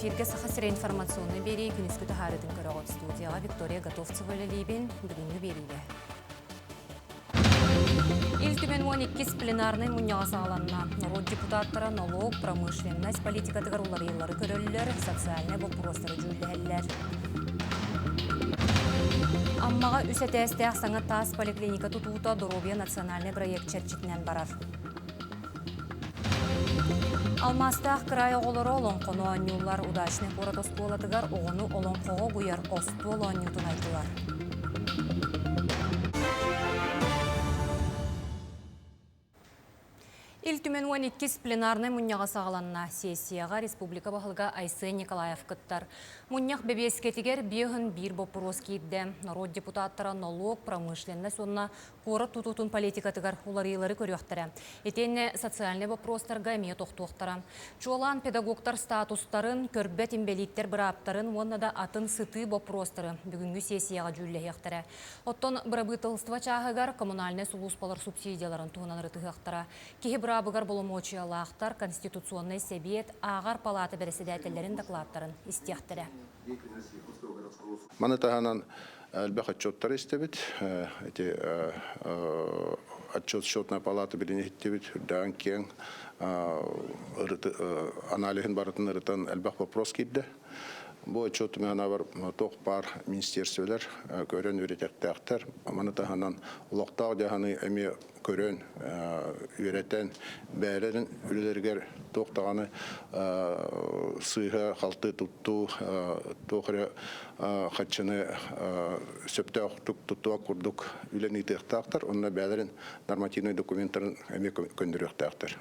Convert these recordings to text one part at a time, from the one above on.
эфирге сахасыра информационный бери күнүскү тахарытын көрөгөт студияга Виктория Готовцева лебин бүгүнгү бериле. Илтүмен 12 пленарный муньяга сагаланна. Народ депутаттары налог, промышленность, политика тыгарулары көрөллөр, социальный вопростары жүлдәлләр. Аммага үсәтәстәк саңа тас поликлиника тутута Доробия национальный проект черчитнен барар. Алмастах край оголору олонкону анюллар удачный город оскуоладыгар оғыну олонкого буяр остуол анютун айтылар. Илтүмен 12 пленарный муньяга сагаланна сессияга республика бахылга Айсы Николаев кыттар. Муньяк бебескетигер биохын бир вопрос кийдде. Народ депутаттара налог, промышленность онна город тутутун политикатыгар уларыйлары көрөктөрө. Этенне социальный вопростарга эмие токтуктара. Чуалан педагогтар статустарын, көрбөт имбелиттер быраптарын, онна да атын сыты вопростары бүгүнгү сессияга жүллехтера. Оттон бырабытылства чагыгар коммунальный сулуспалар субсидияларын туунан рытыгактара. Брабыгар боломочиялахтар Конституционный совет Агар палата председателерин докладтарын истяхтыра. Маны таханан әлбәқ отчеттар истебит. Эти отчет счетная палата билен истебит. Дан кен анализин барытын ырытан әлбәқ вопрос кидде. Бу отчет менен бар тоқ бар министерстволар көрөн үйрөтөктөр. Маны таханан улуктак жаһаны эми көрөн үйрөтен бәрерин үлелергер тоқтағаны сыйға халты тутту тоқыры қатшыны сөпті оқтық туттуа күрдік үлені тектақтар, онына бәрерин нормативный документтарын әме көндіректақтар.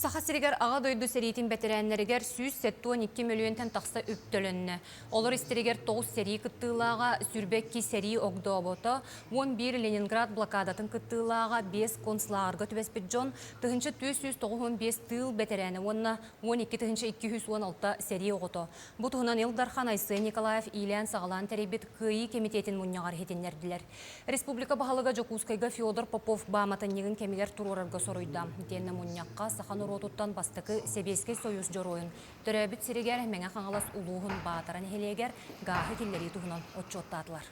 Сахасыригер аға дойду сериетин бәтерәнлерігер 172 миллионтен тақса үптөлінні. Олар истеригер 9 сери кыттылаға сүрбекки сери огдобота, 11 Ленинград блокадатын кыттылаға 5 консуларга түбәспет жон, тыгынчы 295 тыл бәтерәні, онна 12-216 сери оғыто. Бұтығынан Илдархан Айсы Николаев Ильян Сағалан тәребет кыйы комитетін мұньяғар хетенлерділер. Республика бағалыға Жокускайга Федор Попов баматын егін кемелер турорарга соруйда. Денні мұньяққа Сахан Ротуттан бастықы Себескей союз жоройын. Төрәбіт сирегер мәңә қаңалас улуғын бағатаран хелегер ғағы келлері тұғынан отчоттадылар.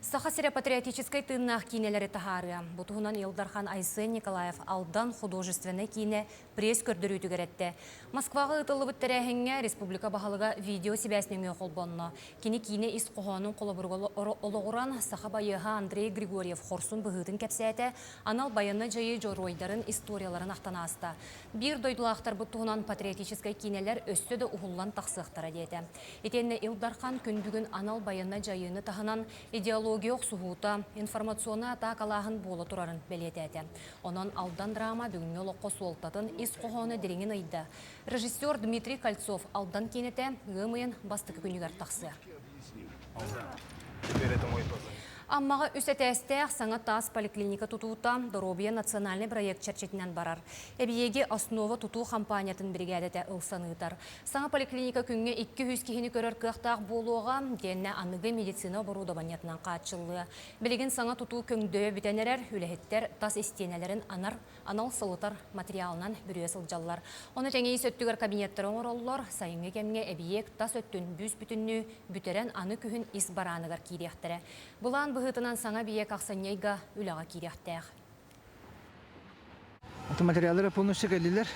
Сахасыра патриотической тыннах кинелері тахары. Бұтығынан Илдархан Айсы Николаев алдан художественный кине пресс көрдірі түгеретті. Москваға ұтылы бұттәрәхіңе республика бағалыға видео себәсінің қолбонны. Кине ис қоғанын қолабырғы олығыран саха байыға Андрей Григорьев хорсын бұғытын кәпсәті анал баянны жайы жоройдарын историяларын ақтана аста. Bir дойдылақтар бұтығынан патриотической кинелер өссөді ұғылан тақсықтара деді. Етенне Илдархан күн бүгін анал баянны жайыны тағынан идеологиялық суғута, информационы атақалағын болы тұрарын бәлетәді. Онан алдан драма бүгінгі лоққы солтатын ис қоғаны дереңін айды. Режиссер Дмитрий Кольцов алдан кенеті ғымайын бастықы күнігер тақсы. Аммаға үсәтәстәк саңа тас поликлиника тутута Доробия национальный проект черчетінен барар. Әбиеге основа туту компаниятын бригадеті ұлсаныйтар. Саңа поликлиника күнге 200 кехіні көрір қықтақ болуға денне анығы медицина оборудованиятынан қатшылы. Білеген саңа туту көңді бітенерер, үләхеттер тас истенелерін анал сылытар материалынан бүрі сылжалар. Оны тәңей сөттігер кабинеттері оңыроллар, сайынғы кәмге әбиек тас өттін бүз бүтінні бүтерен аны күхін ис баранығар кейдектірі. Бұлан бұғытынан саңа бие қақсанейға үліға кейдектіғ. Материалдары полностью кәлілер.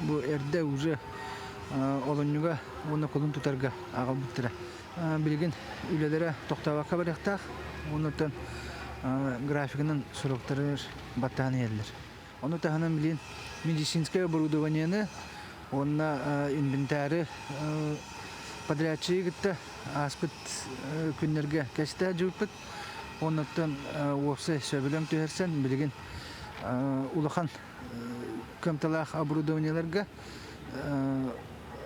Бұл әрді уже олынуға оны қолын тұтарға ағыл бұттыра. Білген үлелері тоқтауаққа барықтақ, онытын графикінің сұрықтары баттағаны елдер. Оны тағынан білген медицинское оборудованияны, онына инвентары подрядчы гітті аспыт күнлерге кәсті жүппіт. Онықтан осы сөбілем түйерсен білген улахан көмталақ оборудованияларға,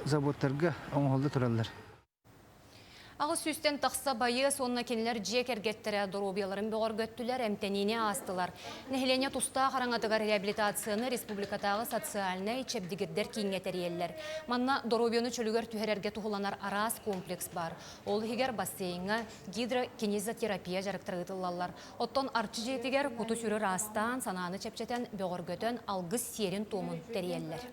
заводтарға оңғылды тұралар. Ағы сүстен тақса байы сонна кенілер жек әргеттері дұробияларын бұғыр göttүлер, әмтәніне астылар. Нәхілене тұста қараңатығар реабилитацияны республикатағы социальный чепдігірдер кейінетер Манна дұробияны чөлігер түхерерге тұғыланар арас комплекс бар. Ол егер бассейнға гидрокинезотерапия жарықтырғытылалар. Оттон арчы жетігер құты сүрі растан сананы чепчетен бұғыр göтін алғыз серін томын тәреллер.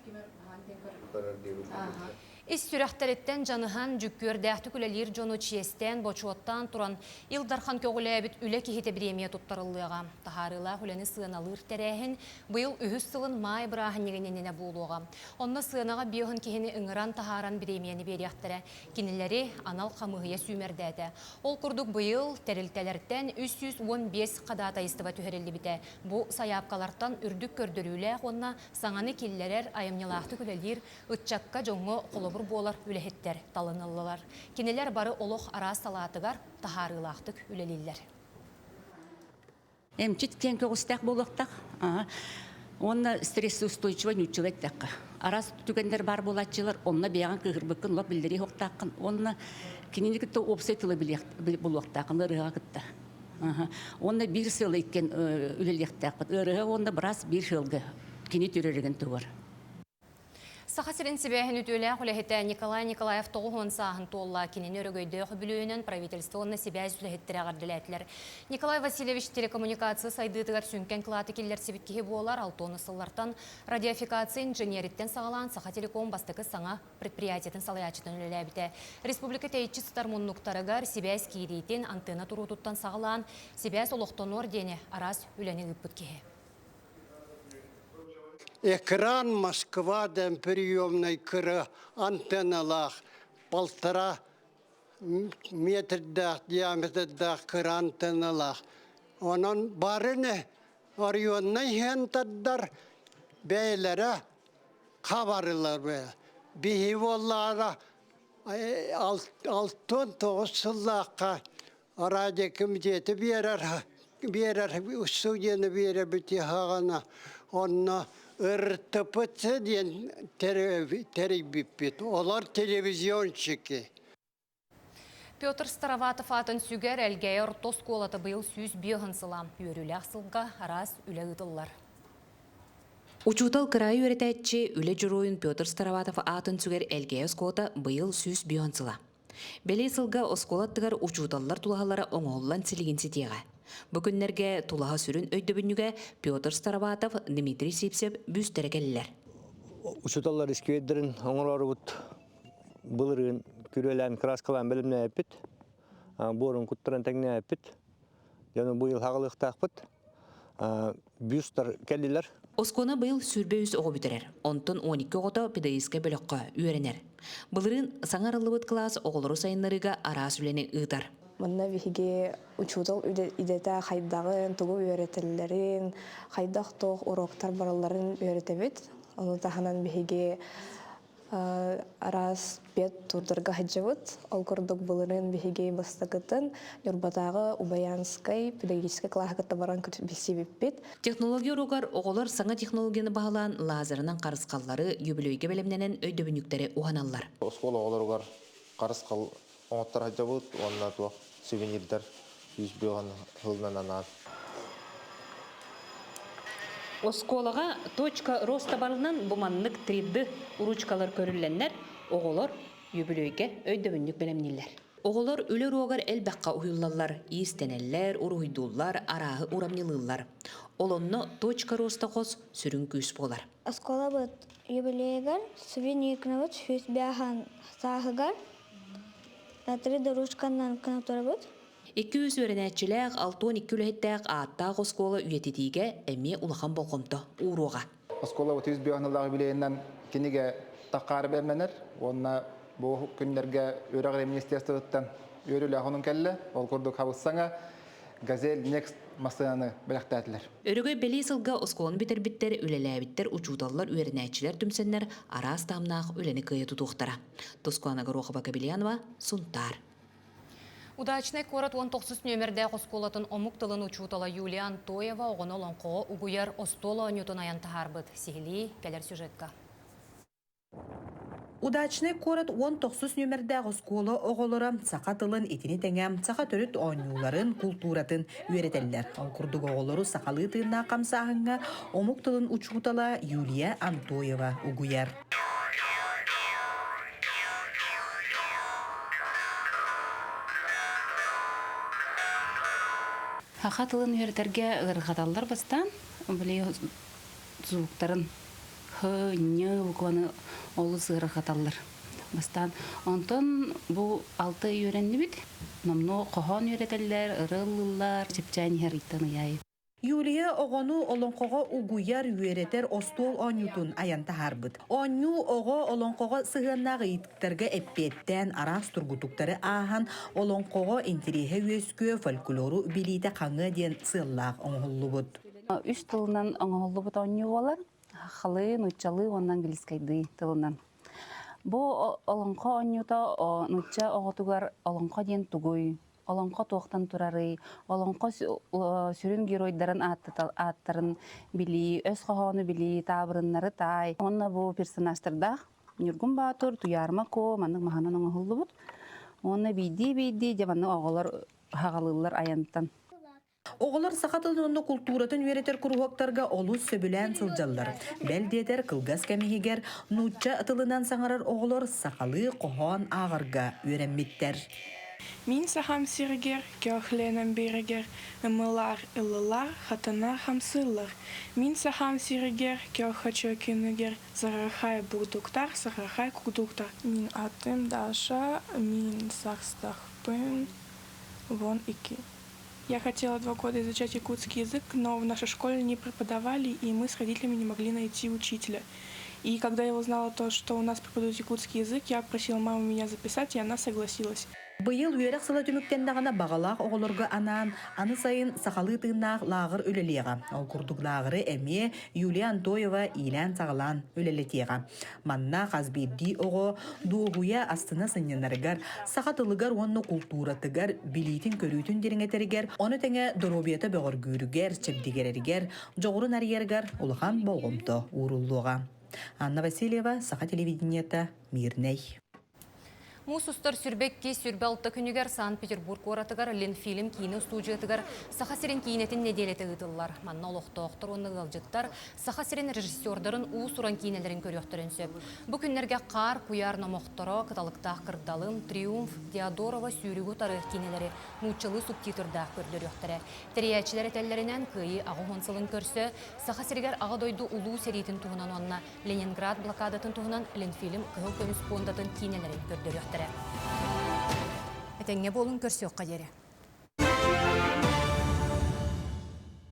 Ис сүрәхтәреттен жаныхан жүккөрдәхті күлелер жону чиестен бочуоттан туран Илдархан көгіләбіт үлі кехете премия тұттарылыға. Тахарыла хүләні сығыналыр тәрәхін бұйыл үхіс сылын май бірағын негененіне болуға. Онна сығынаға биоғын кехені үңіран тахаран премияны берияқтыры. Кенелері анал қамығыя сүймердәді. Ол күрдік бұйыл тәрілтәлерттен 315 қадата истыва түхерелі біті. Бұ саяпқаларттан үрдік көрдірілі онна саңаны келлерер айымнелақты күлелер ұтчаққа жоңы қолыбы болар үлехеттер талынылылар. Кенелер бары олық арас салатыгар тахарылақтық үлелілер. Эмчит кен көгістәк болықтақ. Онна стрессі устойчива нючылеттәққа. Арас түгендер бар болатчылар, онна бияған кығырбықын лоп білдері хоқтақын. Онна кененекітті опсетілі болуқтақын ұрыға кітті. Онна бір сылы еккен үлелектәқпіт. Ұрыға онна біраз бір жылғы кене түрерген туғыр. Сахасырын себәхін үтілі құлахеті Николай Николаев тоғуын сағын толла кенен өрігөйді құбілуінен правительствоны себәз үліхеттері ағардыләтілер. Николай Васильевич телекоммуникация сайдытығар сүнкен қылаты келер себеткеге болар алтоны сыллартан радиофикация инженеріттен сағалан Саха Телеком бастықы саңа предприятиятын салаячытын үліләбіті. Республика тәйітші стармоннуқтарығар себәз кейрейтен антенна тұрутуттан сағалан себәз олықтон ордені арас үләні үппіткеге. Экран Москвадан приемной кыры антенналах 1,5 метрдах диаметрдах кыры антенналах. Onun barını arıyorlar hentadlar beylere kabarırlar be. Bihivollara altın toğusullaka aradaki müceti bir yerer usuyeni bir yerer bitihağına onunla ırtıpıtı diyen teribipit. Olar televizyon çıkı. Петр Староватов атын сүгер әлгәйір тосколаты бұйыл сүйіз бүйіғынсыла. Үйірілі ақсылға арас үлі ұтылар. Учутал краю өретәтчі үлі жүруын Петр Староватов атын сүгер әлгәйір осколата бұйыл сүйіз бүйіғынсыла. Бәлей сылға осколаттығар учуталлар тулағалары оңғоллан сілігін сетеға. Бүгінлерге тулаға сүрін өйдөбінуге Петр Староватов, Дмитрий Сипсеп бүстәрекелілер. Учуталлар ескеведдерін оңғылары бұд бұлырын күрелән краскалан бөлімне әппіт, борын құттырын тәңне әппіт, яны бұйыл хағылықтақ бұд, бюстар кәлілер. Оскона бұйыл сүрбе үз оғы бітерер, онтын 12 оғыта педагогика бөліққа үйеренер. Бұлырын саңарылы бұд класс оғылыру сайынларыға арас үлені ұйтар. Мына вихиге учутал идете хайдагын тугу үйрөтелерин, хайдак тох уроктар бараларын үйрөтебит. Оны таханан вихиге арас бет турдырга хаджабыт. Ол курдук булырын вихиге бастагытын Юрбатагы Убаянскай педагогический класската баран бисибиппит. Технология урогар оғылар саңа технологияны бағалан лазерынан қарысқаллары юбилейге белемненен өйдөбінюктері уғаналар. Оскола оғылар қарысқал оңаттар хаджабыт, онна туақ сувенирдер yüz бүйған хылынан анан. Осколаға точка роста барынан бұманлық 3D уручкалар көрілленнер, оғылар юбилейге өйдөбінюк белемнелер. Оғылар өлі роғар әлбәққа ұйылалар, естенелер, ұруйдулар, арағы урамнелылар. Олонны точка роста қос сүрін күйіс болар. Оскола бұд юбилейгар, сувениркіні бұд сөз бәған сағығар, Натри дорушканнан кынаптары бұд. 200 өренәтчіләк 6-12 үләттәк аттақ оскола үйететіге әме ұлақан болғымды ұруға. Оскола өтіз бүйғанылағы білейінен кенеге таққары бәрменер. Онына бұл күндерге өріғыр министерствоттан өрілі ақының кәлі. Ол күрдік хабылсаңа газел некст масынаны біліқтәділер. Өрігі бәлей сылға осколаны бітер-біттер, үлеләбіттер, учудалар, өренәтчілер түмсенлер арас тамнақ үлені күйе тұтуқтара. Тоскуана Горохова Бакабилянова, Сунтар. Удачный корот 19 нөмірді қосколатын омук тылын учутала Юлия Антоева оғын оланқо угуяр остола нютон аян тахарбыд. Сихили кәлер сюжетка. Удачный корот 19 нөмірдәғы скола оғолары сақа тылын етіне тәңәм, сақа төріт оңюларын, культуратын үйретелілер. Ол күрдік оғолары сақалы тыынна қамсағынға омук тылын учутала Юлия Антоева угуяр. Хақа тылын үйретерге ырғаталар бастан, біле звуктарын х, н, букваны олы ырғаталар бастан. Онтон бұл 6 үйренді бит. Намно қоған үйретелер, ырылылар, сепчайын херриттаны яйы. Юлия оғону олонқоға угуяр үйретер остол оңютун аянта харбыт. Оңю оға олонқоға сығыннағы итктерге эппеттен арас тургутуктары ахан олонқоға интереhe өскө фольклору билейті қаңы ден сыллақ оңғылы бұд. 3 тылынан оңғылы бұд оңю олар. Халы, нучалы, оннан гіліскайды тылынан. Бұл олонқо оңюта нуча оғытугар олонқо ден тугуй. Олонқо тоқтан турары, олонқо сүрін геройдарын аттарын били, өз қоғаны били, табырыннары тай. Онна бұл персонажтарда Нюргун Батур, Туярма Ко, манның мағанан оңғылы бұд. Онна бейді, деманның оғылар хағалылар аянттан. Оғылар сақатылын онны культуратын үйретер күруақтарға олус сөбілән сылжалар. Бәлдетер кылгас кәмегер, нуча ытылынан саңарар оғылар сақалы қоған ағырға үйренметтер. Мин сахам сиргер, кёхленам биргер, мылар ылылар, хатана хамсылар. Мин сахам сиргер, кёхачо кинегер, зарахай бурдуктар, зарахай кудуктар. Мин атым Даша, мин сахстахпын, вон ики. Я хотела 2 года изучать якутский язык, но в нашей школе не преподавали, и мы с родителями не могли найти учителя. И когда я узнала то, что у нас преподают якутский язык, я просила маму меня записать, и она согласилась. Быйыл үйерек сыла түміктендағына бағалақ оғылырғы анан, аны сайын сақалы тыыннақ лағыр өлелеға. Ол күрдік лағыры әме Юлия Антоева илән сағылан өлелетеға. Манна қазбедді оғы дуғуя астына сынненарығар, сақатылығар онны культуратығар, билейтін көрүйтін деріңетерігер, оны тәңе дұробиеті бөғір гүйрігер, чепдігерерігер, жоғырын әргергер, ұлыған болғымды урулуға. Анна Васильева, Сақа телевидениета, Мирней. Мусустар сүрбекке сүрбалты күнігер Санкт-Петербург оратығар Ленфильм кейіні студиятығар Сахасирен кейінетін неделеті ғыдылар. Манна олықтауқтыр оны ғылжыттар Сахасирен режиссердарын ұсуран кейінелерін көріқтірін сөп. Бұ күнлерге қар, куяр намоқтыра, қыталықтақ қырдалым, триумф, Теодорова сүйрігу тарых кейінелері мұчылы субтитрдақ көрдір өқтірі. Териячілер әтелерінен күйі ағы ғонсылын көрсі, Сахасиргер ағы дойды ұлу серейтін туғынан онына Ленинград блокадатын туғынан Ленфильм қығыл көміс қондатын кейінелерін көрдір өқтірі. Әтәңе болын көрсі өққа дері.